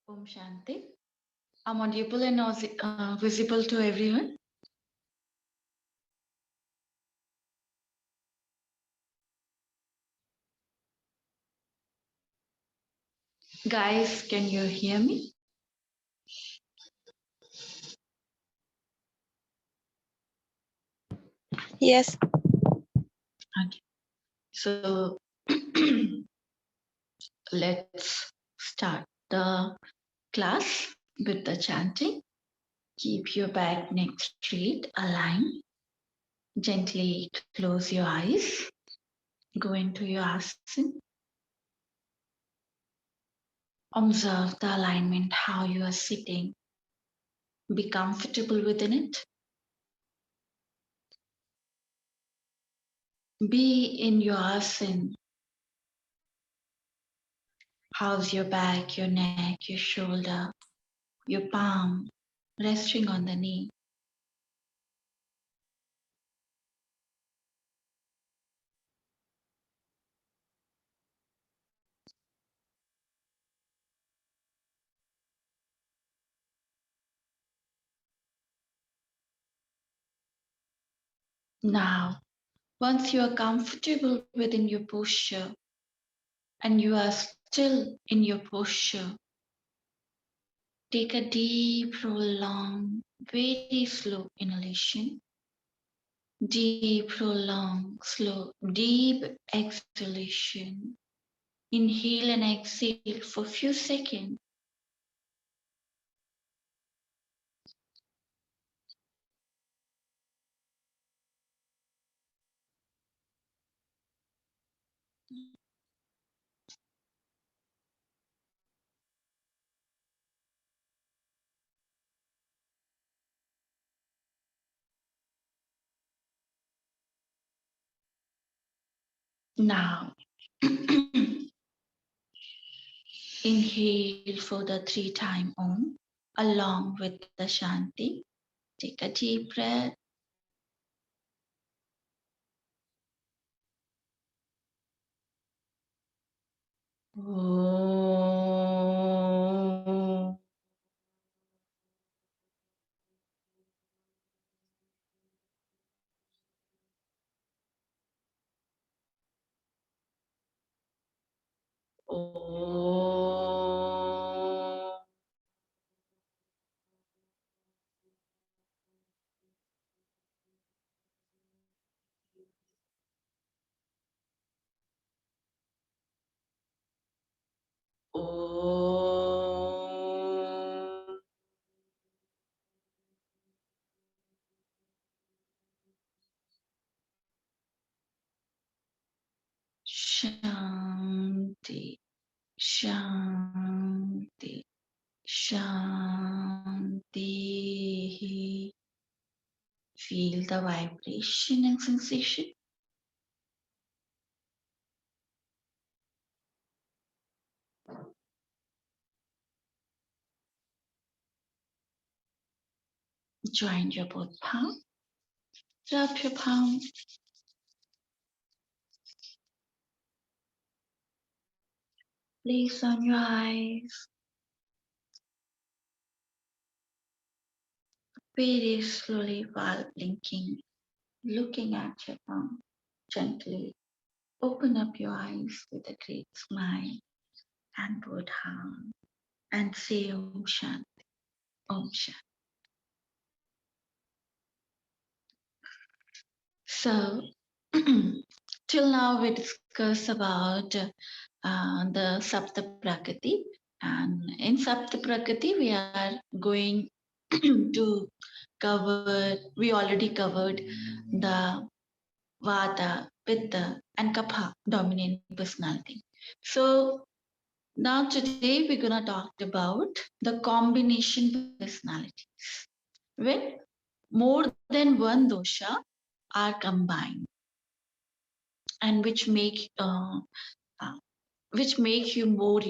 Om Shanti. I'm audible and visible to everyone. Guys, can you hear me? Yes. Okay. So let's start the class with the chanting. Keep your back, neck straight, align. Gently close your eyes. Go into your asana. Observe the alignment, how you are sitting. Be comfortable within it. Be in your asana. How's your back, your neck, your shoulder, your palm resting on the knee? Now, once you are comfortable within your posture and you are still in your posture, take a deep, prolonged, very slow inhalation, deep, prolonged, slow, deep exhalation. Inhale and exhale for a few seconds. Now, inhale for the 3-time Om along with the Shanti. Take a deep breath. Om. Om. Om. Shanti, Shanti, Shanti. Feel the vibration and sensation. Join your both palms. Rub your palm. Place on your eyes. Very slowly while blinking, looking at your palm. Gently open up your eyes with a great smile and both hands and say Om Shanti, Om Shanti. So, till now we discussed about the Saptprakarti, and in Saptprakarti we are going to cover, we already covered the Vata, Pitta and Kapha dominant personality. So now today we're gonna talk about the combination personalities. When more than one dosha are combined and which make you more,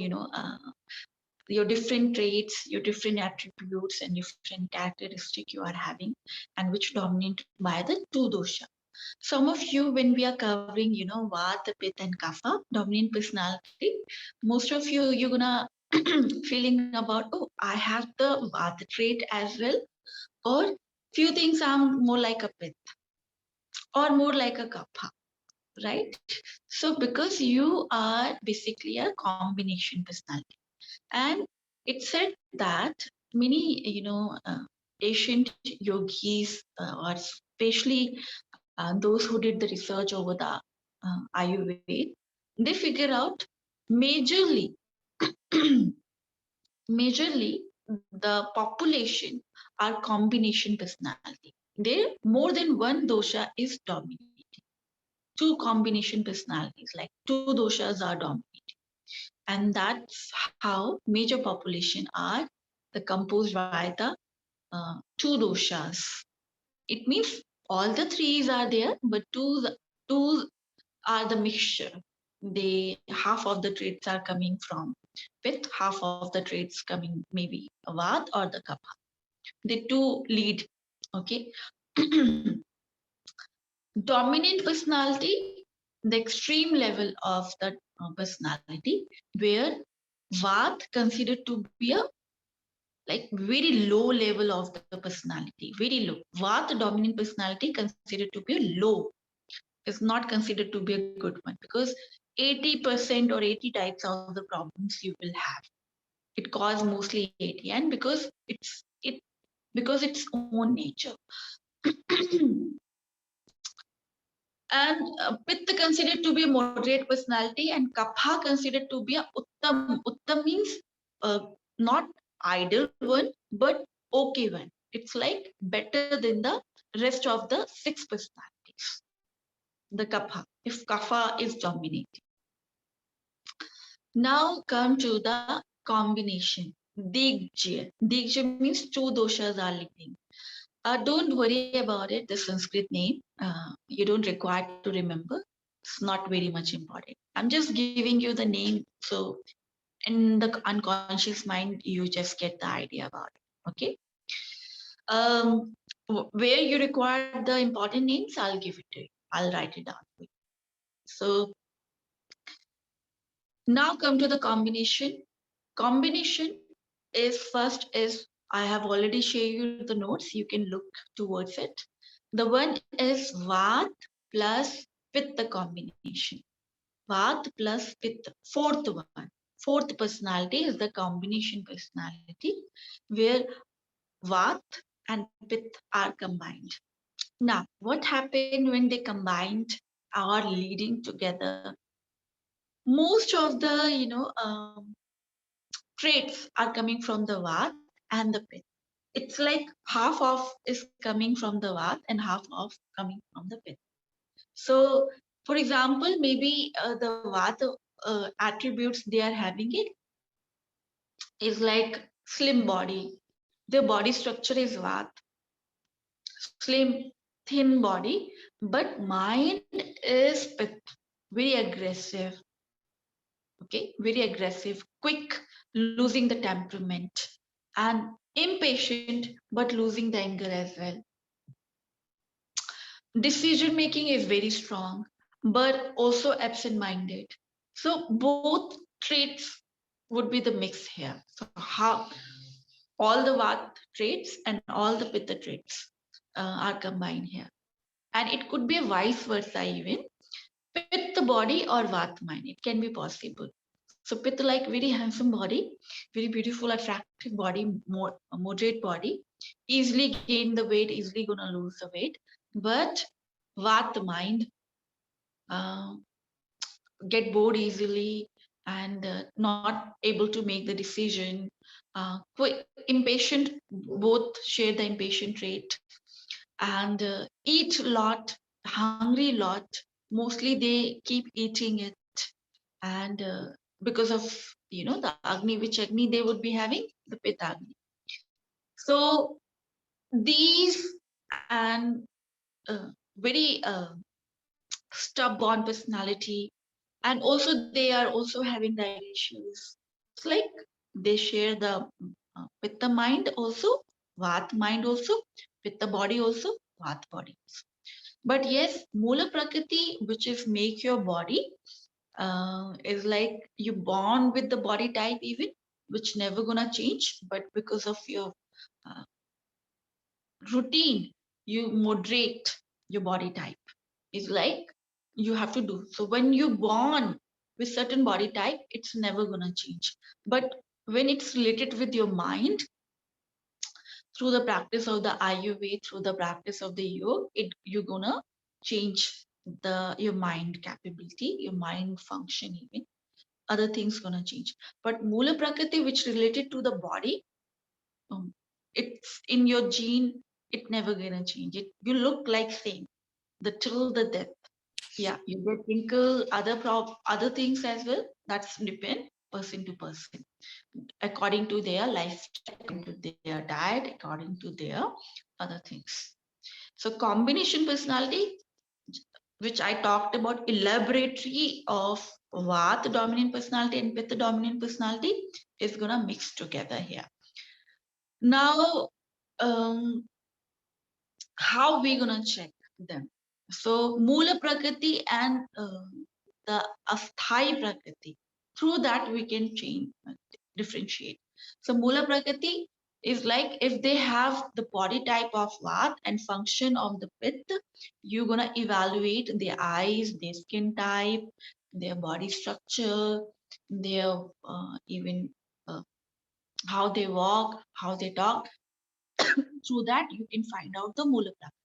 your different traits, your different attributes and different characteristic you are having, and which dominant by the two dosha. Some of you, when we are covering, Vata, Pitta and Kapha, dominant personality, most of you, you're gonna feeling about, oh, I have the Vata trait as well, or few things are more like a Pitta or more like a Kapha, right? So because you are basically a combination personality, and it said that many, ancient yogis, or especially those who did the research over the Ayurveda, they figure out majorly, majorly the population are combination personality. There more than one dosha is dominating. Two combination personalities, like two doshas are dominating, and that's how major population are the composed by the two doshas. It means all the threes are there, but two are the mixture. They half of the traits are coming from Pith, half of the traits coming maybe Vat or the Kapha. The two lead. Okay. Dominant personality, the extreme level of the personality, where Vat considered to be a like very low level of the personality, very low. Vata dominant personality considered to be a low, is not considered to be a good one, because 80% or 80 types of the problems you will have. It causes mostly 80, and because its own nature. And Pitta considered to be a moderate personality, and Kapha considered to be a Uttam. Uttam means not ideal one, but okay one. It's like better than the rest of the six personalities. The Kapha, if Kapha is dominating. Now come to the combination. Digjya. Digjya means two doshas are leading. Don't worry about it, the Sanskrit name. You don't require to remember. It's not very much important. I'm just giving you the name, so in the unconscious mind, you just get the idea about it. Okay. Where you require the important names, I'll give it to you. I'll write it down for you. So now come to the combination. Combination is first is, I have already shared you the notes. You can look towards it. The one is Vat plus Pitta combination. Vat plus Pitta. Fourth one. Fourth personality is the combination personality, where Vat and Pitta are combined. Now, what happened when they combined, are leading together? Most of the traits are coming from the Vat and the Pitta. It's like half of is coming from the Vat and half of coming from the Pitta. So, for example, maybe the Vata attributes they are having it is like slim body. Their body structure is Vata, slim, thin body, but mind is Pitta, very aggressive. Okay, very aggressive, quick, losing the temperament, and impatient, but losing the anger as well. Decision making is very strong, but also absent minded. So both traits would be the mix here. So how all the Vat traits and all the Pitta traits are combined here. And it could be a vice versa even. Pitta body or Vat mind, it can be possible. So Pitta like very handsome body, very beautiful, attractive body, more moderate body, easily gain the weight, easily gonna lose the weight. But Vat mind, uh, get bored easily, and not able to make the decision. Quick, impatient, both share the impatient trait, and eat a lot, hungry lot. Mostly they keep eating it, and because of the Agni, which Agni they would be having, the Pitta Agni. So these, and very stubborn personality, and also they are also having diet issues. It's like they share the Pitta mind also, Vat mind also, Pitta body also, Vat body also. But yes, Mula Prakriti, which is make your body, is like you born with the body type even, which never gonna change, but because of your uh, routine, you moderate your body type. It's like you have to do. So when you born with certain body type, it's never gonna change. But when it's related with your mind, through the practice of the Ayurveda, through the practice of the yoga, you're gonna change your mind capability, your mind function, even other things gonna change. But Mula Prakriti, which related to the body, um, it's in your gene, it never gonna change. It you look like same the till the death. Yeah, you get wrinkle, other things as well. That's depend person to person, according to their lifestyle, according to their diet, according to their other things. So combination personality, which I talked about, elaboratory of Vata dominant personality and Pitta dominant personality, is gonna mix together here. Now, how we gonna check them? So Mula Prakriti and the Asthai Prakriti. Through that we can change, differentiate. So Mula Prakriti is like if they have the body type of Vata and function of the Pitta, you're gonna evaluate their eyes, their skin type, their body structure, their even uh, how they walk, how they talk. Through that you can find out the Mula Prakriti.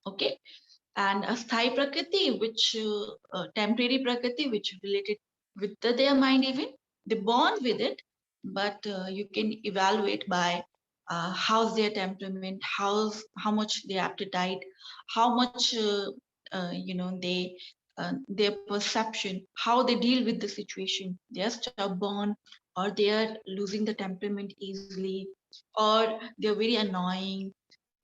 Okay. And a sthai prakriti, which temporary prakriti, which related with their mind even, they born with it, but you can evaluate by how's their temperament, how much their appetite, how much their perception, how they deal with the situation. They are stubborn, or they are losing the temperament easily, or they are very annoying,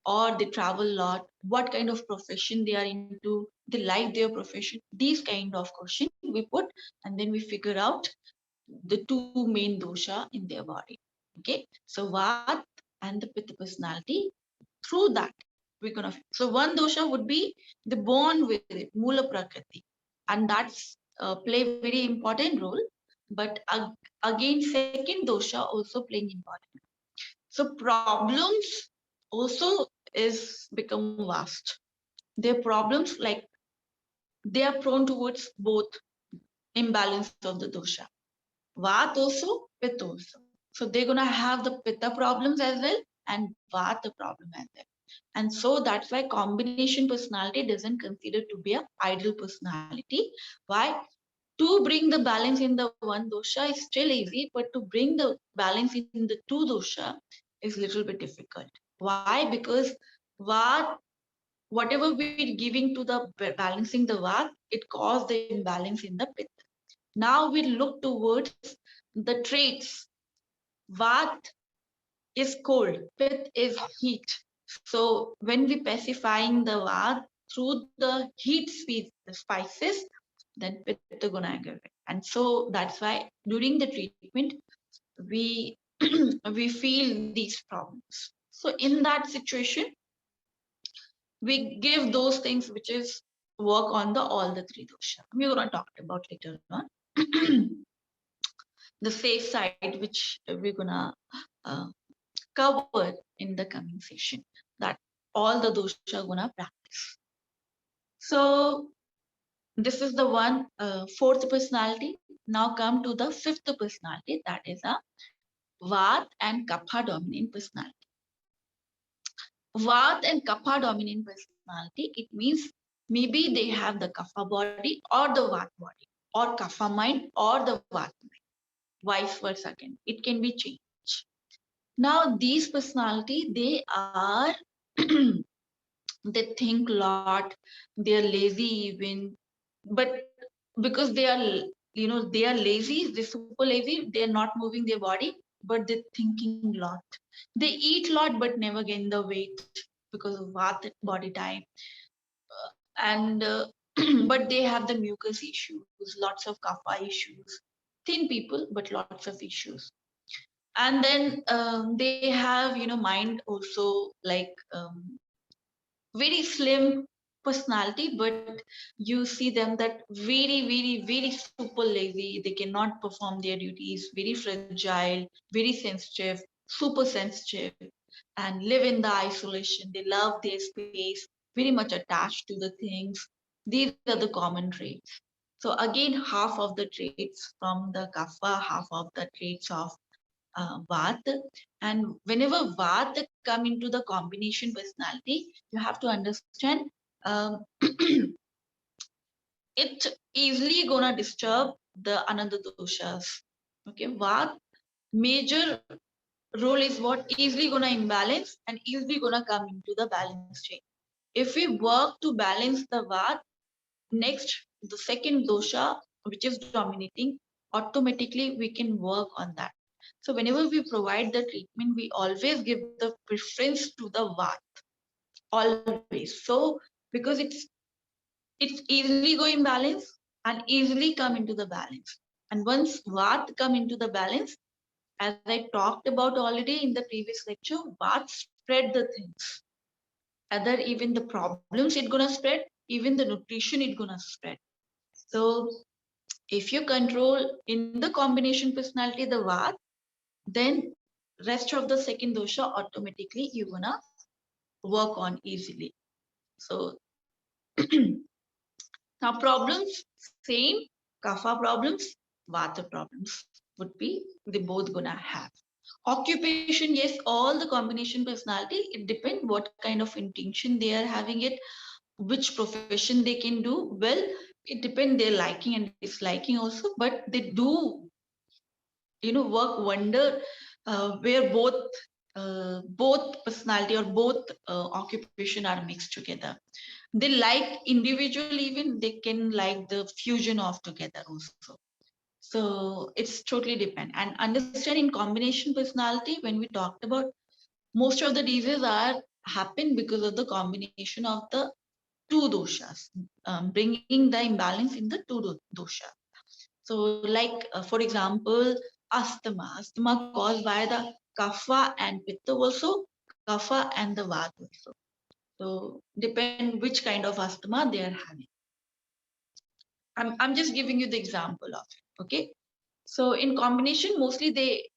or they travel a lot, what kind of profession they are into, they like their profession. These kind of question we put, and then we figure out the two main dosha in their body. Okay, so Vat and the Pitta personality, through that we're gonna. So one dosha would be the born with it, Mula Prakriti, and that's play very important role. But again, second dosha also playing important. So problems also is become vast. Their problems, like they are prone towards both imbalance of the dosha. Vata also, Pitta also. So they're gonna have the Pitta problems as well and Vata problem as well. And so that's why combination personality doesn't consider to be a ideal personality. Why? To bring the balance in the one dosha is still easy, but to bring the balance in the two dosha is little bit difficult. Why? Because Vata, whatever we're giving to the balancing the Vata, it causes the imbalance in the Pitta. Now we look towards the traits. Vata is cold, Pitta is heat. So when we pacifying the Vata through the heat spices, then Pitta gonna aggravate. And so that's why during the treatment we we feel these problems. So in that situation, we give those things which is work on the all the three dosha. We're gonna talk about later on. The safe side, which we're gonna uh, cover in the coming session, that all the dosha gonna practice. So this is the one fourth personality. Now come to the fifth personality, that is a Vata and Kapha dominant personality. Vata and Kapha dominant personality, it means maybe they have the Kapha body or the Vata body, or Kapha mind or the Vata mind, vice versa again. It can be changed. Now these personality, they are they think a lot, they are lazy even, but because they are, they are lazy, they're super lazy, they're not moving their body, but they're thinking a lot. They eat a lot but never gain the weight because of what body type. And but they have the mucus issues, lots of kapha issues, thin people but lots of issues. And then they have mind also, like very slim, personality, but you see them that very super lazy. They cannot perform their duties, very fragile, very sensitive, super sensitive, and live in the isolation. They love their space, very much attached to the things. These are the common traits. So again, half of the traits from the kapha, half of the traits of Vata. And whenever Vata come into the combination personality, you have to understand it easily gonna disturb the another doshas. Okay, Vata major role is what easily gonna imbalance and easily gonna come into the balance state. If we work to balance the Vata, next the second dosha which is dominating, automatically we can work on that. So whenever we provide the treatment, we always give the preference to the Vata, always. So because it's easily go in balance and easily come into the balance. And once Vata come into the balance, as I talked about already in the previous lecture, Vata spread the things. Other even the problems it gonna spread, even the nutrition it gonna spread. So if you control in the combination personality the Vata, then rest of the second dosha automatically you're gonna work on easily. So now problems same, kapha problems, vata problems would be they both gonna have. Occupation, yes, all the combination personality, it depends what kind of intention they are having it, which profession they can do well. It depends their liking and disliking also, but they do work wonder where both personality or both occupation are mixed together. They like individual, even they can like the fusion of together also. So it's totally depend. And understanding combination personality, when we talked about, most of the diseases are happen because of the combination of the two doshas, bringing the imbalance in the dosha. So, like for example, asthma caused by the kapha and pitta also, kapha and the vata also. So, depend which kind of asthma they are having. I'm just giving you the example of it. Okay. So in combination, mostly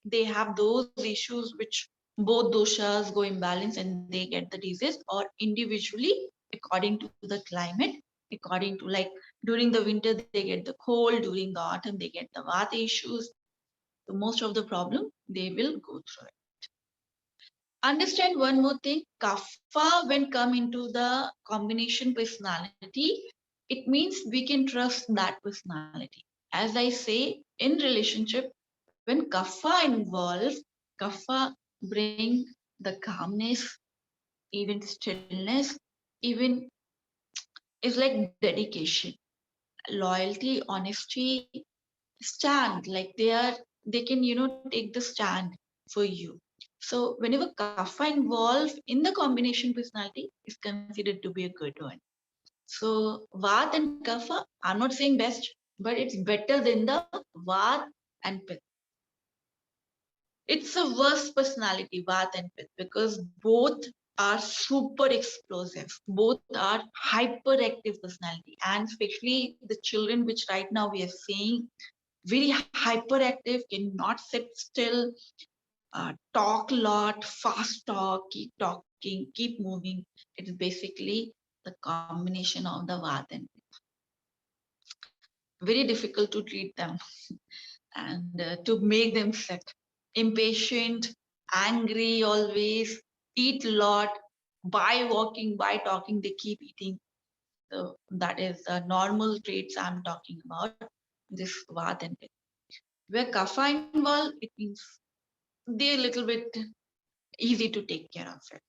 they have those issues which both doshas go imbalance and they get the disease, or individually according to the climate, according to like during the winter they get the cold, during the autumn they get the vata issues. So most of the problem they will go through it. Understand one more thing, kapha when come into the combination personality, it means we can trust that personality. As I say, in relationship, when kapha involves, kapha bring the calmness, even stillness, even is like dedication, loyalty, honesty, stand. Like they can take the stand for you. So whenever kapha involved in the combination personality is considered to be a good one. So Vata and Kapha, I'm not saying best, but it's better than the Vata and Pitta. It's a worse personality, Vata and Pitta, because both are super explosive. Both are hyperactive personality, and especially the children, which right now we are seeing very hyperactive, cannot sit still, talk a lot, fast talk, keep talking, keep moving. It's basically the combination of the Vata and very difficult to treat them and to make them sit. Impatient, angry always, eat a lot, by walking, by talking, they keep eating. So that is normal traits I'm talking about, this Vata and Pitta. Where Kapha involved, it means they're a little bit easy to take care of it.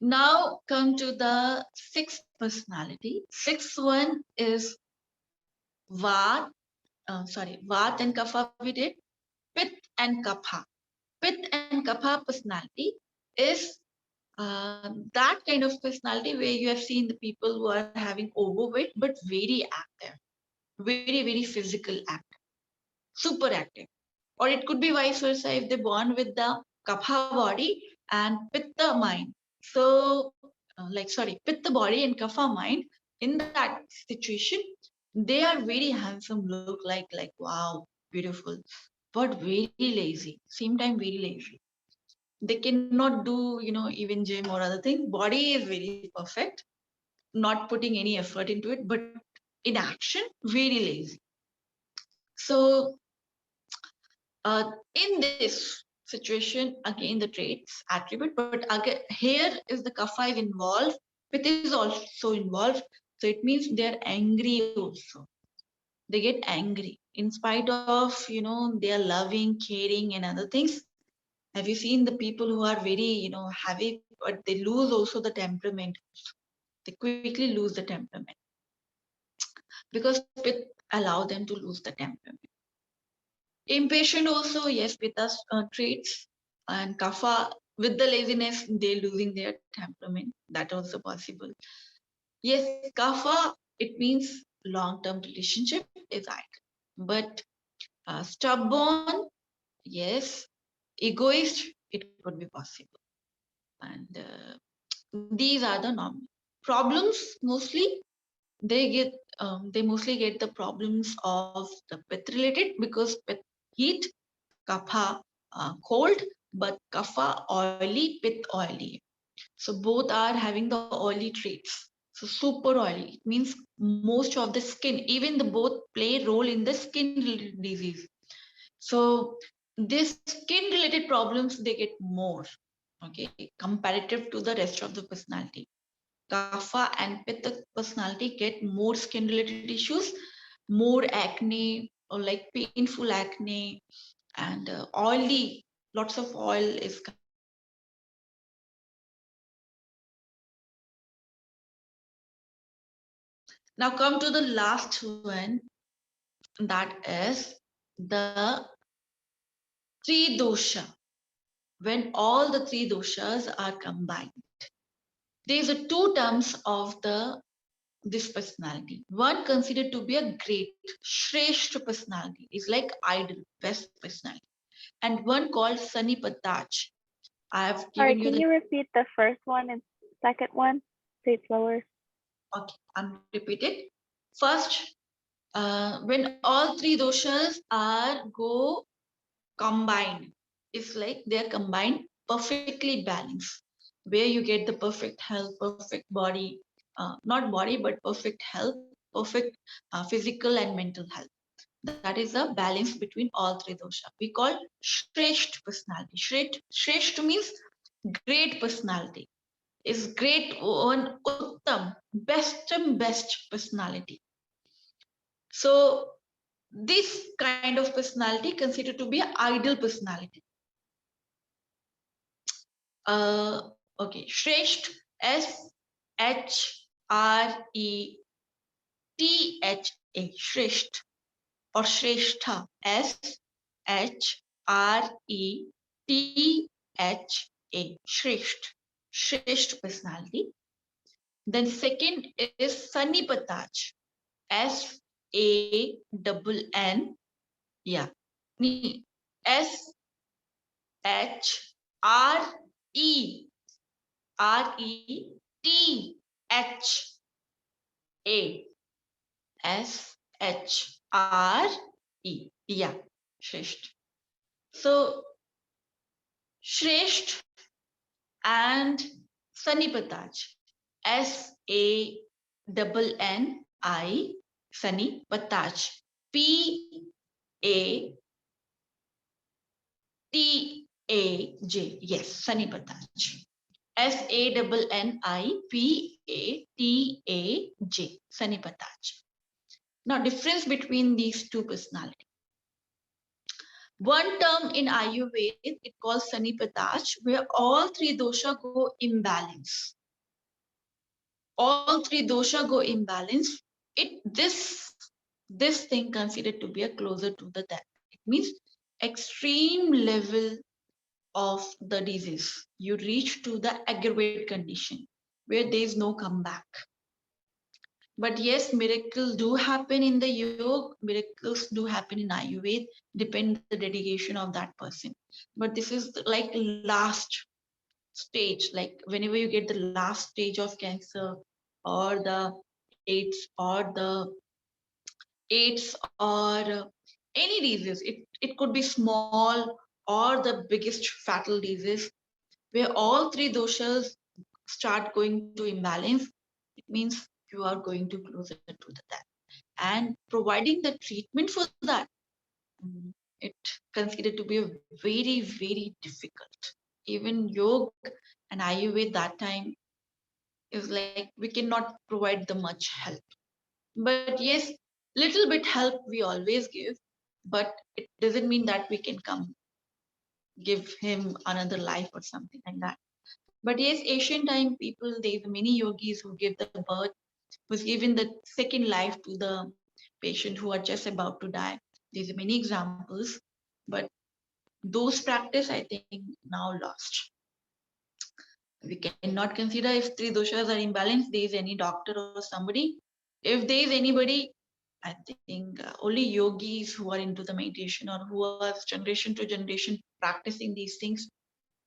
Now come to the sixth personality. Sixth one is Vata, Vata and Kapha we did. Pit and Kapha. Pit and Kapha personality is that kind of personality where you have seen the people who are having overweight but very active, very physical active, super active. Or it could be vice versa if they're born with the Kapha body and Pitta mind. So Pitta body and Kapha mind, in that situation, they are very handsome, look like wow, beautiful, but very lazy. Same time, very lazy. They cannot do, even gym or other things. Body is very perfect, not putting any effort into it, but in action, very lazy. So, in this situation, again, the traits, attribute, but again, here is the kapha is involved, Pith is also involved. So it means they're angry also. They get angry in spite of, they are loving, caring, and other things. Have you seen the people who are very, heavy, but they lose also the temperament? They quickly lose the temperament because Pith allow them to lose the temperament. Impatient also, yes, Pitta's traits, and Kapha with the laziness, they losing their temperament. That also possible. Yes, Kapha, it means long-term relationship is ideal, but stubborn, yes, egoist, it could be possible. And these are the normal problems. Mostly they mostly get the problems of the pith related, because pith heat, kapha cold, but kapha oily, pith oily. So both are having the oily traits. So super oily, it means most of the skin, even the both play role in the skin related disease. So this skin related problems, they get more, okay, comparative to the rest of the personality. Kapha and Pitta personality get more skin related issues, more acne, or like painful acne, and oily, lots of oil is coming in the skin. Now come to the last one, that is the three dosha. When all the three doshas are combined, these are two terms of this personality. One considered to be a great, Shreshth personality, is like idol, best personality. And one called Sanipatach. I have Sorry, given you can the. you repeat the first one and second one? Say it slower. Okay, I'm repeating. First, when all three doshas are go combined, it's like they're combined, perfectly balanced, where you get the perfect health, perfect body, not body, but perfect health, perfect physical and mental health. That is the balance between all three dosha. We call Shreshth personality. Shreshth means great personality. Is great one, Uttam, best personality. So this kind of personality considered to be an ideal personality. Okay, Shresht, Shretha, Shresht, or Shreshtha, Shretha, Shresht personality. Then second is Sanipatach, Sann, yeah, Shrehtha, yeah, Shresht. So Shresht and Sanipatach, Sanni, Sanipatach, Pataj, yes, Sanipatach. Sannipatach, Sanipatach. Now, difference between these two personalities. One term in Ayurveda, it calls Sanipatach, where all three dosha go imbalance. All three dosha go imbalance. This thing considered to be a closer to the death. It means extreme level of the disease. You reach to the aggravated condition where there is no comeback. But yes, miracles do happen in the yoga, miracles do happen in Ayurveda, depend the dedication of that person. But this is like last stage, like whenever you get the last stage of cancer or the AIDS or any disease, it could be small or the biggest fatal disease, where all three doshas start going to imbalance, it means you are going to closer to the death. And providing the treatment for that, it considered to be a very, very difficult. Even yoga and Ayurveda that time is like we cannot provide the much help. But yes, little bit help we always give, but it doesn't mean that we can come give him another life or something like that. But yes, ancient time people, there's many yogis who give the birth, who's given the second life to the patient who are just about to die. There's many examples, but those practice I think now lost. We cannot consider if three doshas are imbalanced, there is any doctor or somebody. If there is anybody, I think only yogis who are into the meditation or who are generation to generation practicing these things,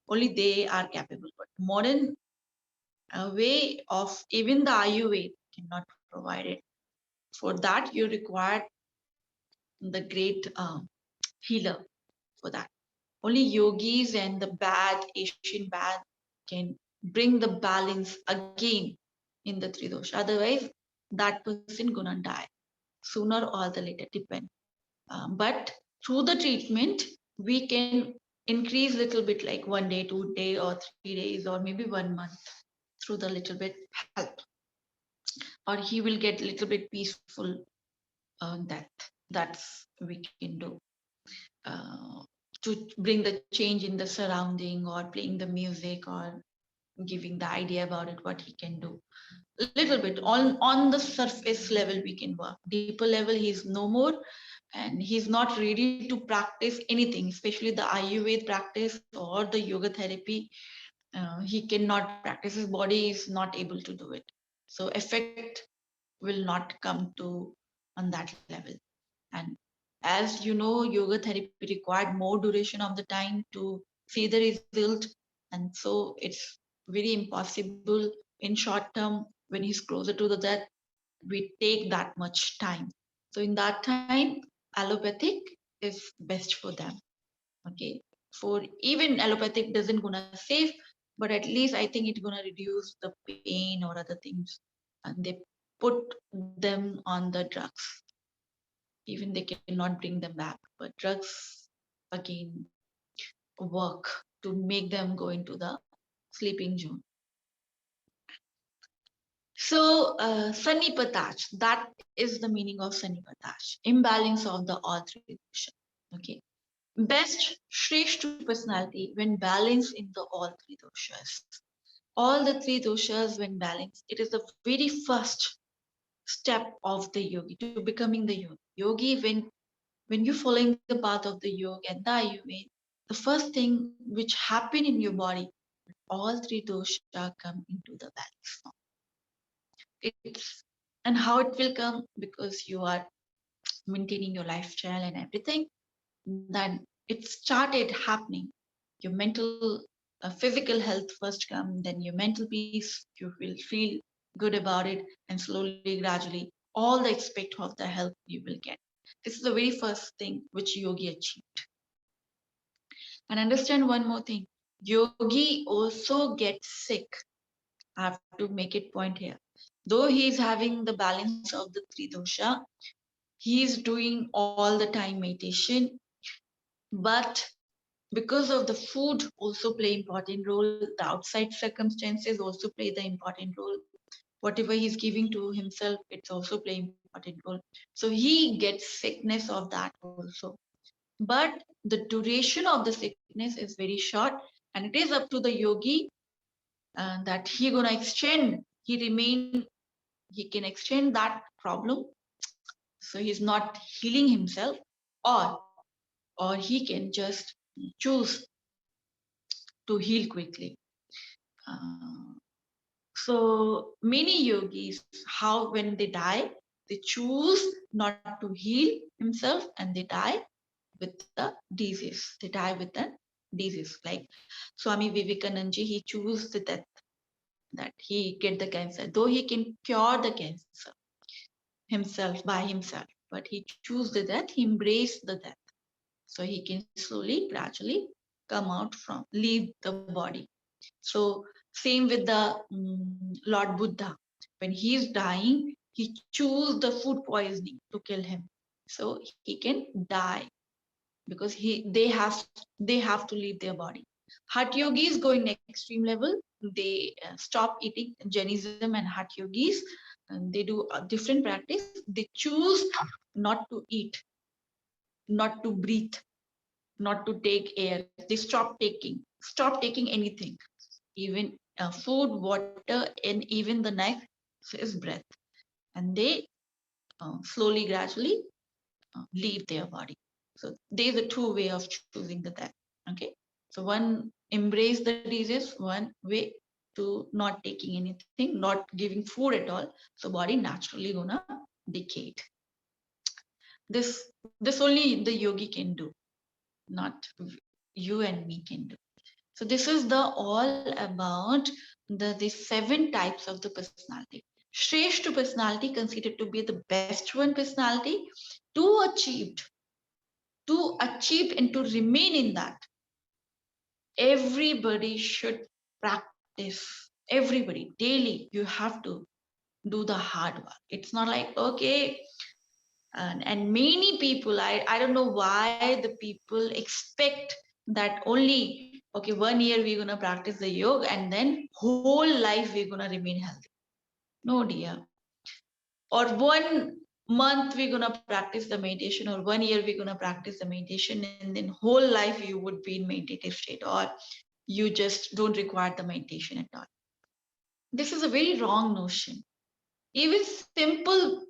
only they are capable. But modern way of even the Ayurveda cannot provide it. For that, you require the great healer for that. Only yogis and the bad Asian bad can bring the balance again in the three dosha. Otherwise, that person gonna die sooner or the later, depend. But through the treatment, we can increase little bit, like 1 day, 2 day, or 3 days, or maybe 1 month through the little bit help, or he will get little bit peaceful death. That's we can do. To bring the change in the surrounding or playing the music or giving the idea about it, what he can do. A little bit on the surface level we can work. Deeper level he's no more, and he's not ready to practice anything, especially the Ayurveda practice or the yoga therapy. He cannot practice, his body is not able to do it, so effect will not come to on that level. And as you know, yoga therapy required more duration of the time to see the result, and so it's very impossible in short term. When he's closer to the death, we take that much time. So in that time, allopathic is best for them. Okay, for even allopathic doesn't gonna save, but at least I think it's gonna reduce the pain or other things, and they put them on the drugs. Even they cannot bring them back, but drugs again work to make them go into the sleeping zone. So Sanipataj, that is the meaning of Sanipataj, imbalance of the all three dosha. Okay, best Shreshth personality when balanced in the all three doshas. All the three doshas when balanced, it is the very first step of the yogi to becoming the yogi. Yogi, when you're following the path of the yoga and the Ayurveda, the first thing which happen in your body, all three dosha come into the balance form. It's, and how it will come, because you are maintaining your lifestyle and everything. Then it started happening. Your mental, physical health first come, then your mental peace. You will feel good about it, and slowly, gradually, all the aspect of the health you will get. This is the very first thing which yogi achieved. And understand one more thing: yogi also gets sick. I have to make it point here. Though he is having the balance of the three dosha, he is doing all the time meditation, but because of the food also play important role, the outside circumstances also play the important role. Whatever he's giving to himself, it's also play important role. So he gets sickness of that also. But the duration of the sickness is very short, and it is up to the yogi that he gonna extend. He can extend that problem. So he's not healing himself, or he can just choose to heal quickly. Uh, so many yogis, how when they die, they choose not to heal himself, and they die with the disease. They die with the disease. Like Swami Vivekananda ji, he chose the death, that he get the cancer, though he can cure the cancer himself by himself, but he chose the death, he embraced the death, so he can slowly, gradually come out from, leave the body. So same with the Lord Buddha. When he is dying, he chose the food poisoning to kill him, so he can die, because they have to leave their body. Hatha yogis go in extreme level. They stop eating. Jainism and Hatha yogis, and they do a different practice. They choose not to eat, not to breathe, not to take air. They stop taking anything, even food, water, and even the next is breath. And they slowly, gradually leave their body. So there's a two way of choosing the death. Okay. So one, embrace the disease, one way to not taking anything, not giving food at all. So body naturally gonna decay. This only the yogi can do, not you and me can do. So this is the all about the 7 types of the personality. Shreshth personality considered to be the best one personality to achieve and to remain in that. Everybody should practice. Everybody daily you have to do the hard work. It's not like okay. And many people, I don't know why the people expect that only okay 1 year we're gonna practice the yoga and then whole life we're gonna remain healthy. No dear. Or 1 month we're gonna practice the meditation, or 1 year we're gonna practice the meditation, and then whole life you would be in meditative state, or you just don't require the meditation at all. This is a very wrong notion. Even simple,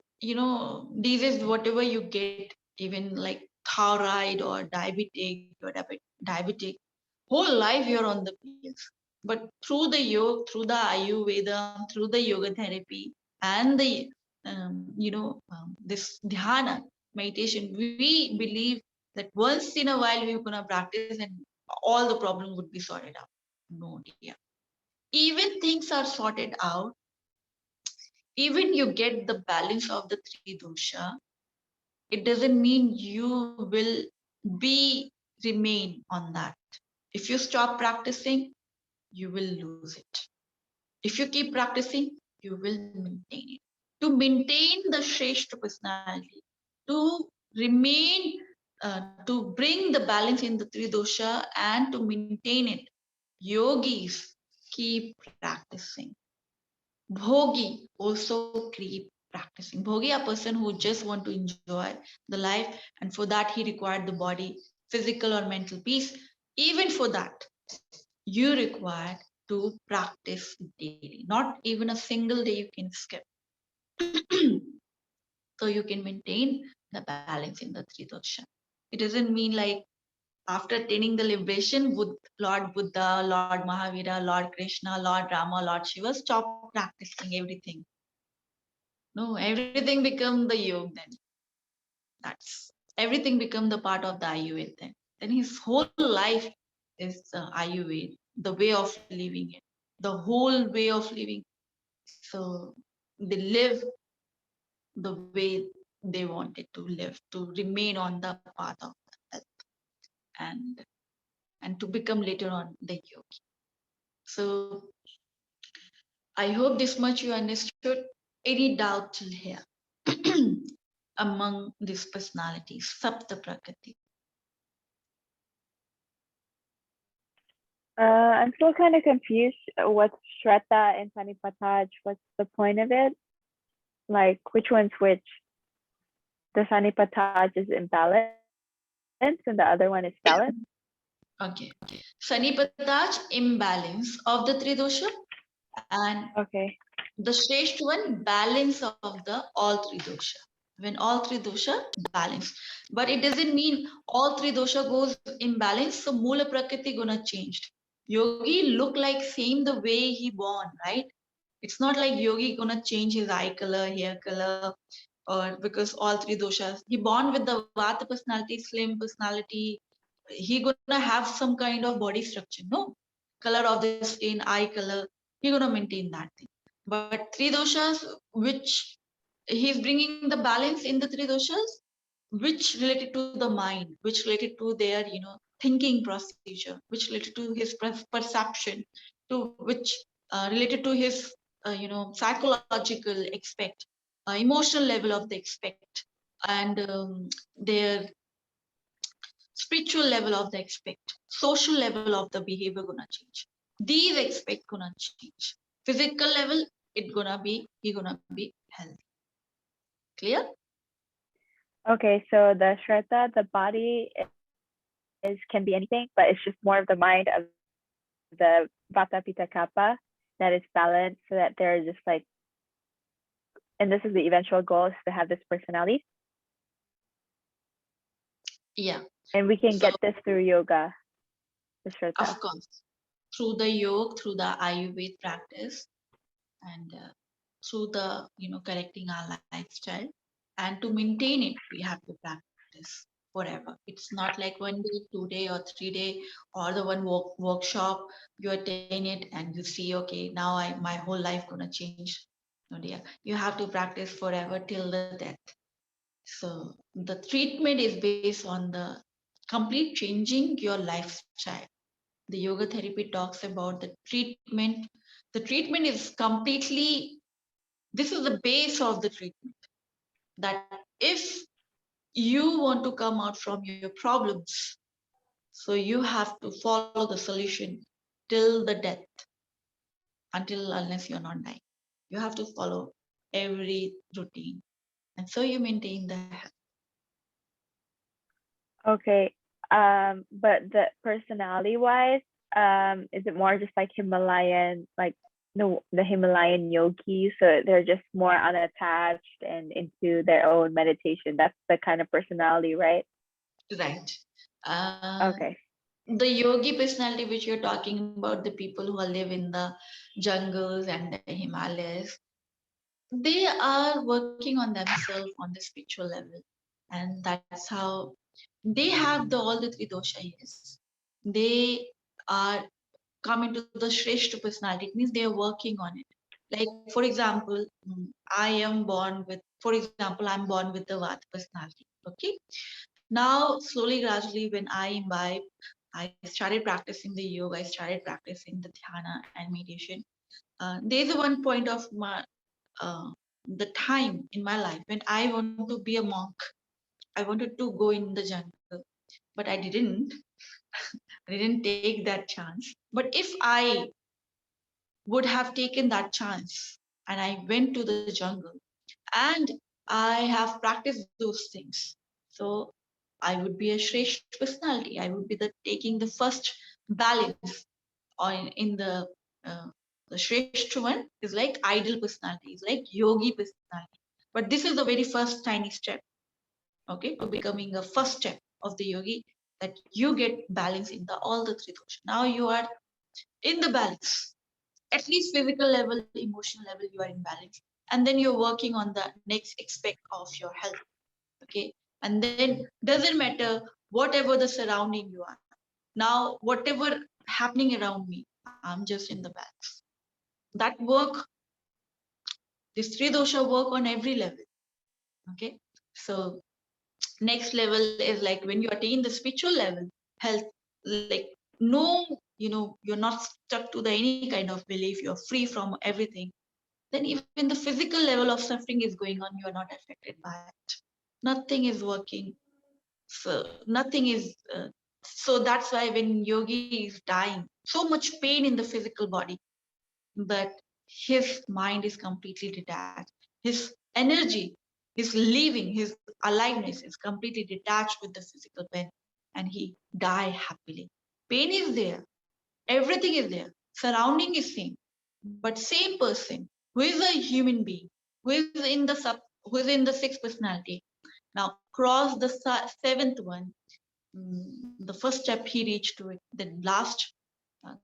disease, whatever you get, even like thyroid or diabetic, whole life you're on the pills. But through the yoga, through the Ayurveda, through the yoga therapy, and the this dhyana meditation, we believe that once in a while we're gonna practice and all the problem would be sorted out. No, dear. Even things are sorted out, even you get the balance of the 3 dosha, it doesn't mean you will be remain on that. If you stop practicing, you will lose it. If you keep practicing, you will maintain it. To maintain the Shreshta personality, to remain, to bring the balance in the 3 dosha and to maintain it, yogis keep practicing. Bhogi also keep practicing. Bhogi, a person who just want to enjoy the life, and for that he required the body, physical or mental peace. Even for that, you require to practice daily. Not even a single day you can skip. So you can maintain the balance in the 3 dosha. It doesn't mean like after attaining the liberation with Lord Buddha, Lord Mahavira, Lord Krishna, Lord Rama, Lord Shiva, stop practicing everything. No, everything become the yoga then. That's everything become the part of the Ayurveda then. Then his whole life is Ayurveda, the way of living it, the whole way of living. So they live the way they wanted to live, to remain on the path of health, and and to become later on the yogi. So I hope this much you understood. Any doubt till here? Among these personalities, Saptprakarti. I'm still kind of confused. What's Shraddha and Sanipataj? What's the point of it? Like, which one's which? The Sanipataj is imbalanced and the other one is balanced? Okay. Sanipataj, imbalance of the 3 dosha, and Okay. the Shreshth one, balance of the all 3 dosha. When all 3 dosha balance. But it doesn't mean all 3 dosha goes imbalance, so Mula Prakriti gonna change. Yogi look like same the way he born, right? It's not like yogi gonna change his eye color, hair color, or because all 3 doshas. He born with the Vata personality, slim personality. he gonna have some kind of body structure, no? Color of the skin, eye color, he gonna maintain that thing. But three doshas, which he's bringing the balance in the three doshas, which related to the mind, which related to their, thinking procedure, which related to his perception, to which related to his, psychological aspect, emotional level of the aspect, and their spiritual level of the aspect, social level of the behavior gonna change. These aspects gonna change. Physical level, he gonna be healthy. Clear? Okay, so the Shraddha, the body can be anything, but it's just more of the mind of the Vata Pitta Kapha that is balanced, so that they're just like, and this is the eventual goal, is to have this personality. Yeah. And we can get this through yoga, the Shraddha. Of course. Through the yoga, through the Ayurveda practice, and through the, correcting our lifestyle. And to maintain it, we have to practice forever. It's not like 1 day, 2 day, or 3 day, or the one workshop, you attain it and you see, okay, now my whole life gonna change. No, dear. You have to practice forever till the death. So the treatment is based on the complete changing your lifestyle. The yoga therapy talks about the treatment. The treatment is completely, this is the base of the treatment. That if you want to come out from your problems, so you have to follow the solution till the death, until unless you're not dying. You have to follow every routine. And so you maintain the health. Okay. But the personality wise, is it more just like Himalayan, like the Himalayan yogis? So they're just more unattached and into their own meditation. That's the kind of personality, right? Right. Okay. The yogi personality which you're talking about, the people who live in the jungles and the Himalayas, they are working on themselves on the spiritual level, and that's how they have all the three dosha. Yes, they are coming to the Shrestha personality. It means they are working on it. Like, for example, I'm born with the Vata personality. Okay. Now, slowly, gradually, when I imbibe, I started practicing the yoga, I started practicing the dhyana and meditation. There's one point of the time in my life when I want to be a monk. I wanted to go in the jungle, but I didn't. I didn't take that chance. But if I would have taken that chance and I went to the jungle and I have practiced those things, so I would be a Shresh personality. I would be taking the first balance on in the Shresh one is like ideal personality, is like yogi personality. But this is the very first tiny step, okay, to becoming a first step of the yogi, that you get balance in all the three dosha. Now you are in the balance, at least physical level, emotional level, you are in balance, and then you're working on the next aspect of your health, okay. And then doesn't matter whatever the surrounding you are. Now whatever happening around me, I'm just in the balance. That work, this three dosha work on every level, okay. So next level is like when you attain the spiritual level health, like no, you're not stuck to the any kind of belief, you're free from everything. Then even the physical level of suffering is going on, you are not affected by it. Nothing is working. So nothing is so that's why when yogi is dying, so much pain in the physical body, but his mind is completely detached. His energy, his living, his aliveness is completely detached with the physical pain, and he die happily. Pain is there, everything is there, surrounding is same, but same person who is a human being, who is in the sixth personality, now cross the seventh one. The first step he reached to it, then last,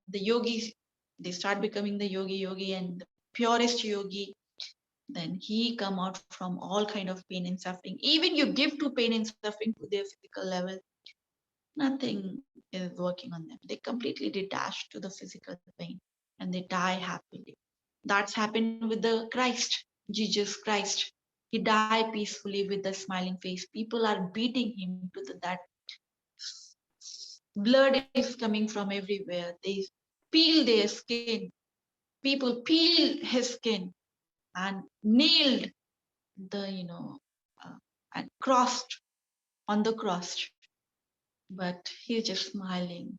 the yogis, they start becoming the yogi and the purest yogi. Then he come out from all kind of pain and suffering. Even you give to pain and suffering to their physical level, nothing is working on them. They completely detach to the physical pain and they die happily. That's happened with the Christ, Jesus Christ. He died peacefully with a smiling face. People are beating him to that blood is coming from everywhere. They peel their skin. People peel his skin and nailed the, and crossed on the cross. But he's just smiling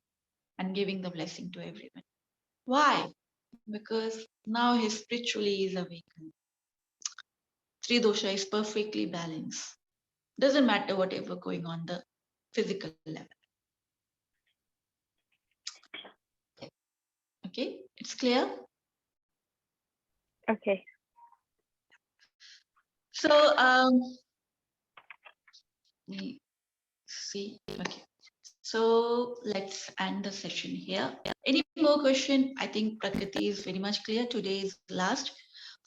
and giving the blessing to everyone. Why? Because now he spiritually is awakened. Three dosha is perfectly balanced. Doesn't matter whatever going on the physical level. Okay, it's clear. Okay. So we see. Okay. So let's end the session here. Any more question? I think Prakriti is very much clear. Today is last.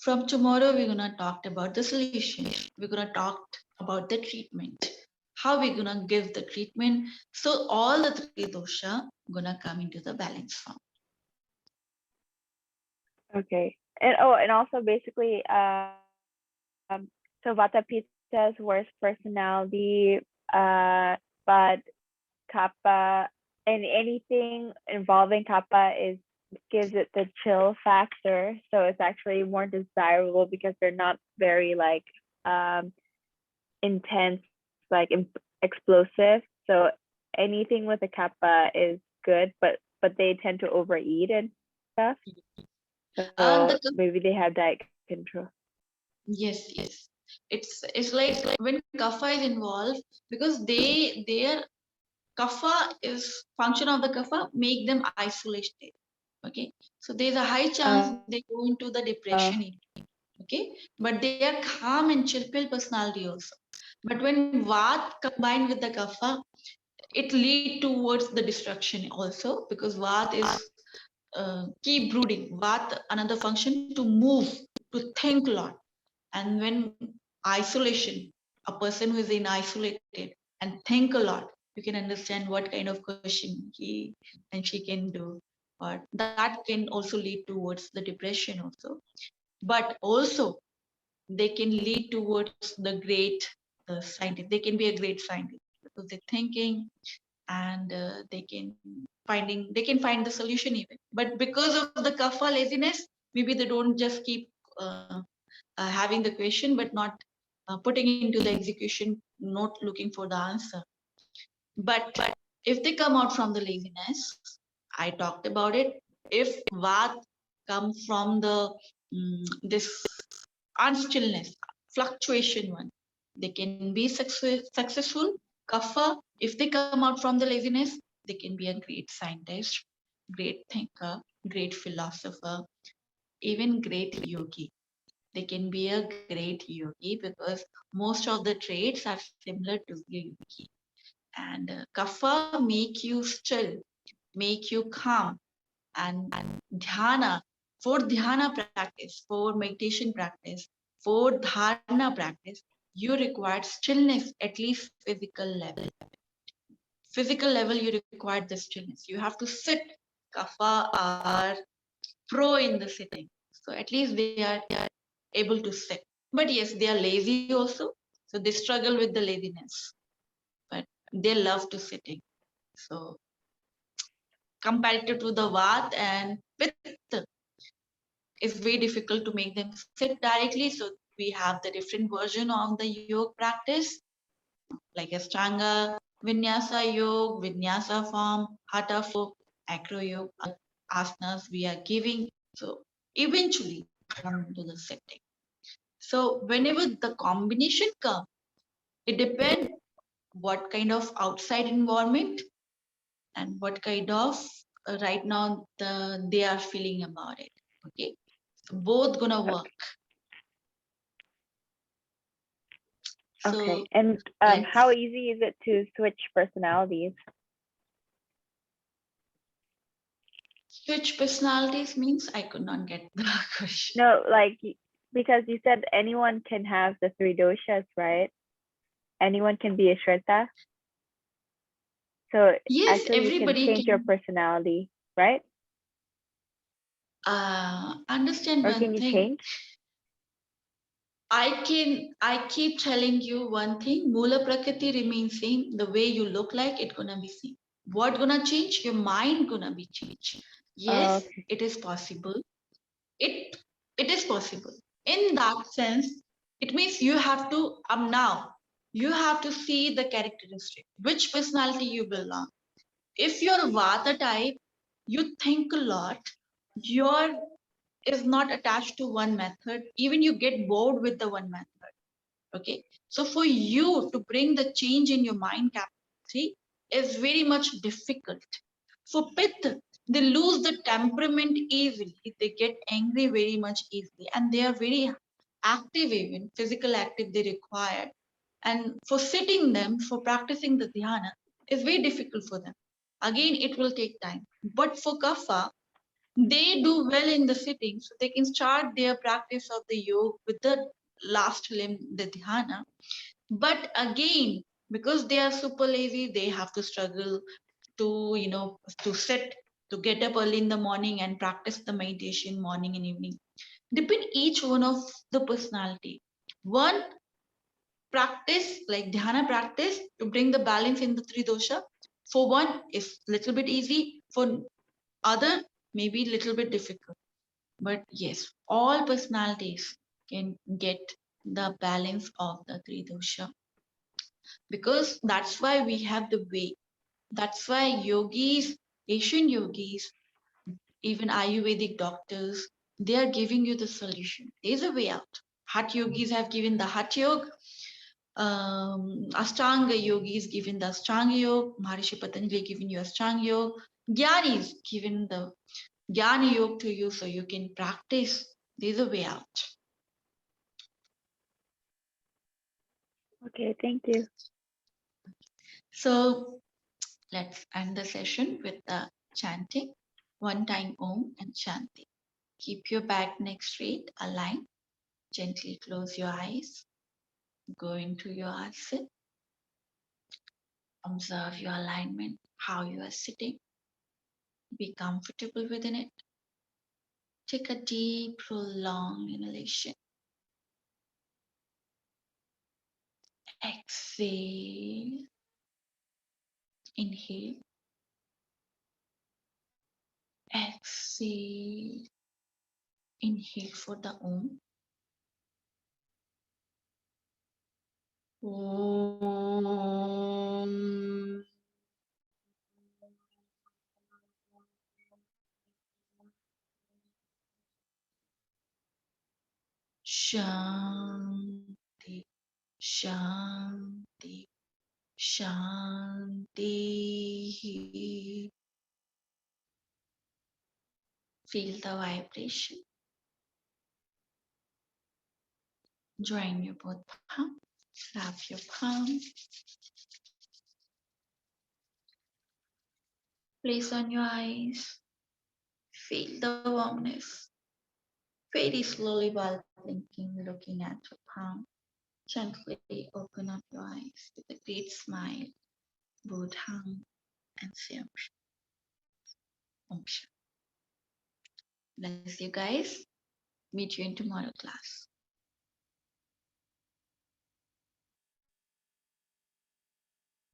From tomorrow, we're gonna talk about the solution. We're gonna talk about the treatment. How we're gonna give the treatment. So all the three dosha gonna come into the balance form. Okay. And also basically, so Vata Pitta's worst personality, but Kapha and anything involving Kapha gives it the chill factor. So it's actually more desirable because they're not very like intense, like explosive. So anything with a Kapha is good, but they tend to overeat and stuff. So maybe they have diet control. Yes. It's like when kapha is involved, because their kapha is function of the kapha make them isolated. Okay, so there's a high chance they go into the depression. Okay, but they are calm and chill pill personality also. But when Vat combined with the Kapha, it lead towards the destruction also, because Vat is keep brooding. Vat another function to move, to think a lot. And when isolation, a person who is in isolated and think a lot, you can understand what kind of question he and she can do. But that can also lead towards the depression also. But also they can lead towards the great scientist. They can be a great scientist because they're thinking and they can find the solution even. But because of the kapha laziness, maybe they don't just keep having the question but not putting into the execution, not looking for the answer. But if they come out from the laziness, I talked about it. If vat comes from the this unstillness, fluctuation one, they can be successful. Kapha, if they come out from the laziness, they can be a great scientist, great thinker, great philosopher, even great yogi. They can be a great yogi because most of the traits are similar to the yogi. And kapha make you still, make you calm, and dhyana, for dhyana practice, for meditation practice, for dharana practice, you require stillness, at least physical level you require the stillness. You have to sit. Kapha are pro in the sitting, so at least they are able to sit. But yes, they are lazy also, so they struggle with the laziness, but they love to sitting. So comparative to the vat and pitta, it's very difficult to make them sit directly. So we have the different version of the yoga practice, like Ashtanga, Vinyasa Yoga, Vinyasa form, Hatha form, Acro Yoga, asanas we are giving. So eventually come to the sitting. So whenever the combination comes, it depends what kind of outside environment and what kind of right now they are feeling about it. Okay, so both gonna work. Okay. So And let's how easy is it to switch personalities? switch personalities means I could not get the question. No, like because you said anyone can have the three doshas, right? Anyone can be a Shraddha. So Yes, actually, you can everybody change your can personality, right? understand Or one can you thing. change? I keep telling you one thing. Mula Prakriti remains same. The way you look like, it gonna be same. What gonna change? Your mind gonna be changed. Yes, Okay. it is possible. It it is possible. In that sense, it means you have to now. You have to see the characteristic, which personality you belong. If you're Vata type, you think a lot. Your is not attached to one method. Even you get bored with the one method. Okay. So for you to bring the change in your mind capacity is very much difficult. For Pitta, they lose the temperament easily. They get angry very much easily, and they are very active, even physical active they require. And for sitting them, for practicing the dhyana, is very difficult for them. Again, it will take time. But for Kapha, they do well in the sitting, so they can start their practice of the yoga with the last limb, the dhyana. But again, because they are super lazy, they have to struggle to, to sit, to get up early in the morning and practice the meditation morning and evening. Depend each one of the personality. One practice like dhyana practice to bring the balance in the three dosha. For one is little bit easy. For other maybe little bit difficult. But yes, all personalities can get the balance of the three dosha, because that's why we have the way. That's why yogis, Asian yogis, even Ayurvedic doctors, they are giving you the solution. There's a way out. Hatha yogis have given the Hatha yoga. Ashtanga yogis given the Ashtanga yoga. Maharishi Patanjali giving you Ashtanga yoga. Gyanis given the Jnana yoga to you so you can practice. There's a way out. Okay, thank you. So let's end the session with the chanting. One time Om and Shanti. Keep your back neck straight, aligned. Gently close your eyes. Go into your asana. Observe your alignment, how you are sitting. Be comfortable within it. Take a deep, prolonged inhalation. Exhale. Inhale. Exhale. Inhale for the Om. Om. Shanti, Shanti, Shanti. Feel the vibration. Join your both palms. Wrap your palm. Place on your eyes. Feel the warmness. Very slowly while blinking, looking at your palm. Gently open up your eyes with a great smile. Both hands and say Om Shanti. Bless you guys. Meet you in tomorrow class.